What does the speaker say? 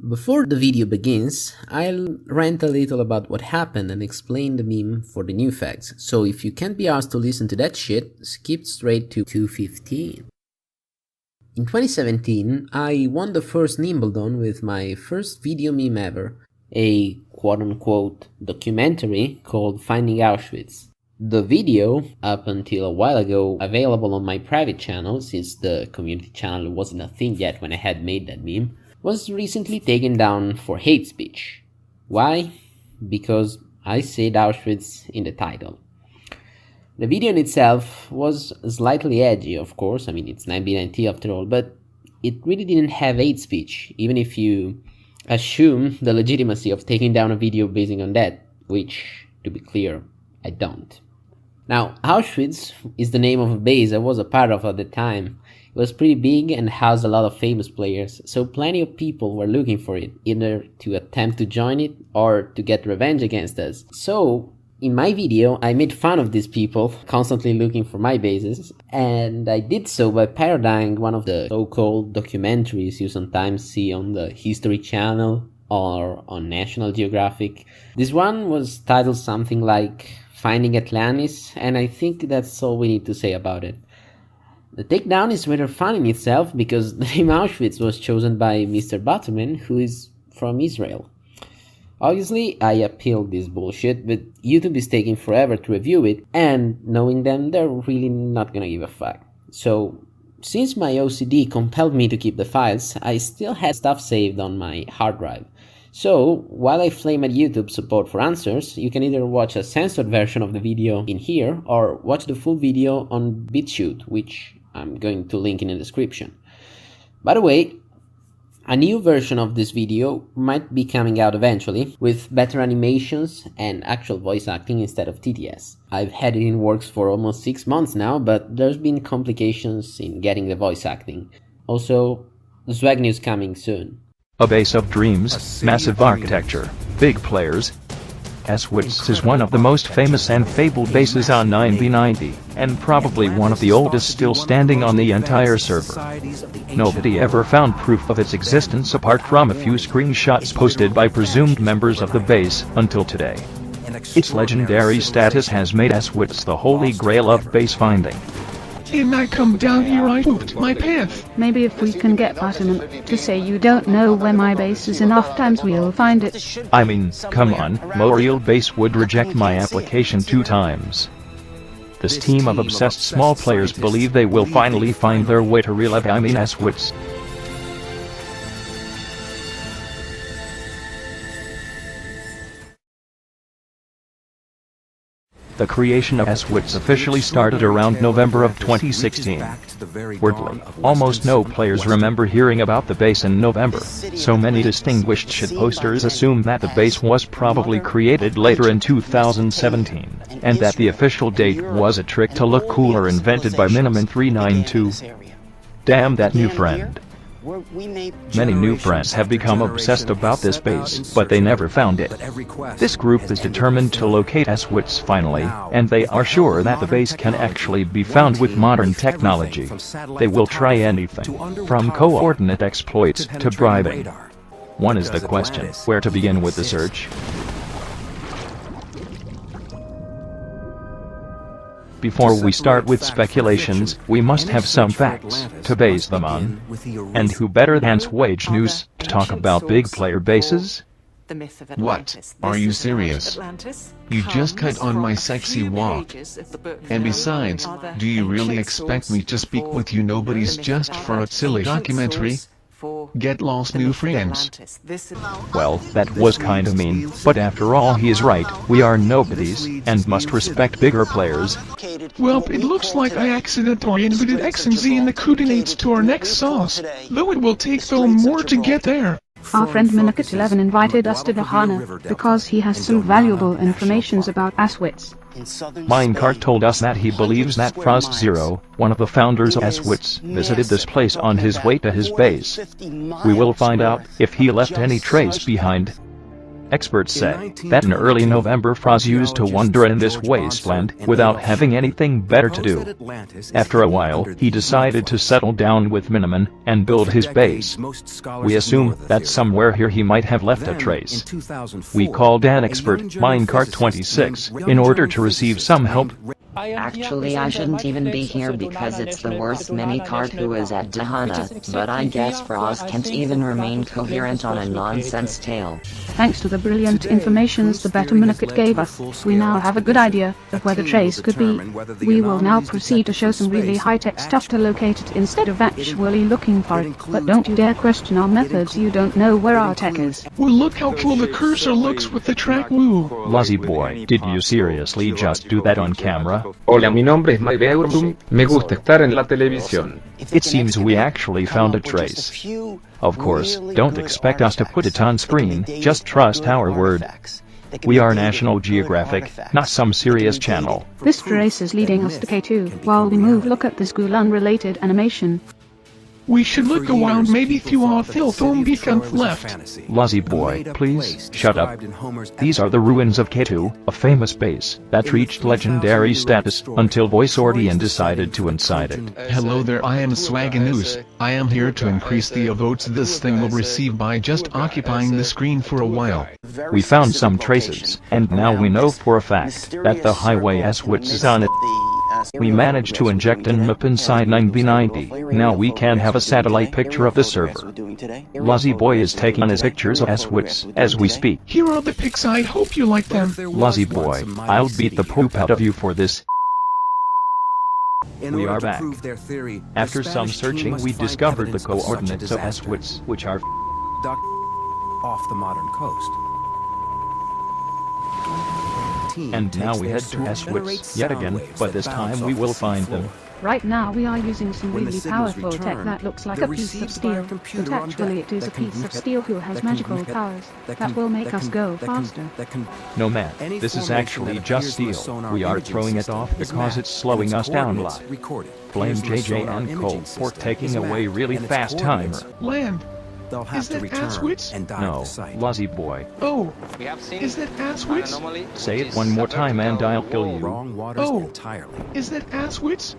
Before the video begins, I'll rant a little about what happened and explain the meme for the new facts, so if you can't be asked to listen to that shit, skip straight to 2:15. In 2017, I won the first Nimbledon with my first video meme ever, a quote-unquote documentary called Finding Auschwitz. The video, up until a while ago available on my private channel, since the community channel wasn't a thing yet when I had made that meme, was recently taken down for hate speech. Why? Because I said Auschwitz in the title. The video in itself was slightly edgy, of course, it's 1990 after all, but it really didn't have hate speech, even if you assume the legitimacy of taking down a video basing on that, which, to be clear, I don't. Now, Auschwitz is the name of a base I was a part of at the time. It was pretty big and housed a lot of famous players, so plenty of people were looking for it, either to attempt to join it or to get revenge against us. So, in my video, I made fun of these people constantly looking for my bases, and I did so by parodying one of the so-called documentaries you sometimes see on the History Channel or on National Geographic. This one was titled something like Finding Atlantis, and I think that's all we need to say about it. The takedown is rather fun in itself because the name Auschwitz was chosen by Mr. Butterman, who is from Israel. Obviously, I appealed this bullshit, but YouTube is taking forever to review it, and knowing them, they're really not gonna give a fuck. So, since my OCD compelled me to keep the files, I still had stuff saved on my hard drive. So, while I flame at YouTube support for answers, you can either watch a censored version of the video in here, or watch the full video on BitChute, which I'm going to link in the description. By the way, a new version of this video might be coming out eventually, with better animations and actual voice acting instead of TTS. I've had it in works for almost 6 months now, but there's been complications in getting the voice acting. Also, swag news coming soon. A base of dreams, massive architecture, big players. Auschwitz is one of the most famous and fabled bases on 9b90, and probably one of the oldest still standing on the entire server. Nobody ever found proof of its existence apart from a few screenshots posted by presumed members of the base until today. Its legendary status has made Auschwitz the holy grail of base finding. And I come down here, I pooped my pants. Maybe if we can get Butterman to say you don't know where my base is enough times we'll find it. Come on, Moriel Base would reject my application 2 times. This team of obsessed small players believe they will finally find their way to relive Auschwitz. The creation of Auschwitz officially started around November of 2016. Weirdly, almost no players remember hearing about the base in November. So many distinguished shitposters assume that the base was probably created later in 2017, and that the official date was a trick to look cooler invented by Minimum392. Damn that new friend. Many new friends have become obsessed about this base, but they never found it. This group is determined to locate Auschwitz finally, and they are sure that the base can actually be found with modern technology. They will try anything, from coordinate exploits to bribing. One is the question, where to begin with the search? Before we start with speculations, we must have some facts to base them on. And who better than Wage News to talk about big player bases? What? Are you serious? You just cut on my sexy walk. And besides, do you really expect me to speak with you nobodies just for a silly documentary? Get lost, new friends. Well, that was kinda mean, but after all he is right, we are nobodies, and must respect bigger players. Well, it looks like I accidentally invited X and Z in the coordinates to our next sauce, though it will take more to get there. Our friend Minakit11 invited us to the Hana because he has some valuable information about Auschwitz. Minecart told us that he believes that Frost Zero, one of the founders of Auschwitz, visited this place on his way to his base. We will find out if he left any trace behind. Experts say that in early November Froz used to wander in this wasteland without having anything better to do. After a while, he decided to settle down with Miniman and build his base. We assume that somewhere here he might have left a trace. We called an expert, Minecart26, in order to receive some help. Actually, I shouldn't even be here because it's the worst mini-cart who is at Dahana, but I guess Froz can't even remain coherent on a nonsense tale. Thanks to the brilliant informations the Better Minute gave us, we now have a good idea of where the trace could be. We will now proceed to show some really high-tech stuff to locate it instead of actually looking for it. But don't you dare question our methods, you don't know where our tech is. Well, look how cool the cursor looks with the track woo. Luzzy boy, did you seriously just do that on camera? Hola, mi nombre es Mike Beurum. Me gusta estar en la televisión. It seems we actually found a trace. Of course, don't expect us to put it on screen, just trust our word. We are National Geographic, not some serious channel. This trace is leading us to K2. While we move, look at this cool unrelated animation. We should look around maybe through our filth on beacons left. Luzzy boy, please, shut up. These are the ruins of K2, a famous base that reached legendary status until Voiceordian decided to incite it. Hello there, I am Swaganoose. I am here to increase the votes this thing will receive by just occupying the screen for a while. We found some traces, and now we know for a fact that the highway Asschew's is on it. We managed to inject a map inside 9B90. Now we can have a satellite picture of the server. Luzzy boy is taking his pictures of Asschew's as we speak. Here are the pics, I hope you like them. Luzzy boy, I'll beat the poop out of you for this. We are back. After some searching, we discovered the coordinates of Asschew's, which are off the modern coast. And now we head to Asschew's yet again, but this time we will find them. Right now we are using some really powerful tech that looks like a piece of steel, but actually it is a piece of steel who has magical powers that will make us go faster. No man, this is actually just steel. We are throwing it off because it's slowing us down a lot. Blame JJ and Cole for taking away really fast timer. Land. Is that Asschew's? No, Luzzy boy. Oh, is that Asschew's? Say it one more time and I'll kill you. Oh, is that Asschew's?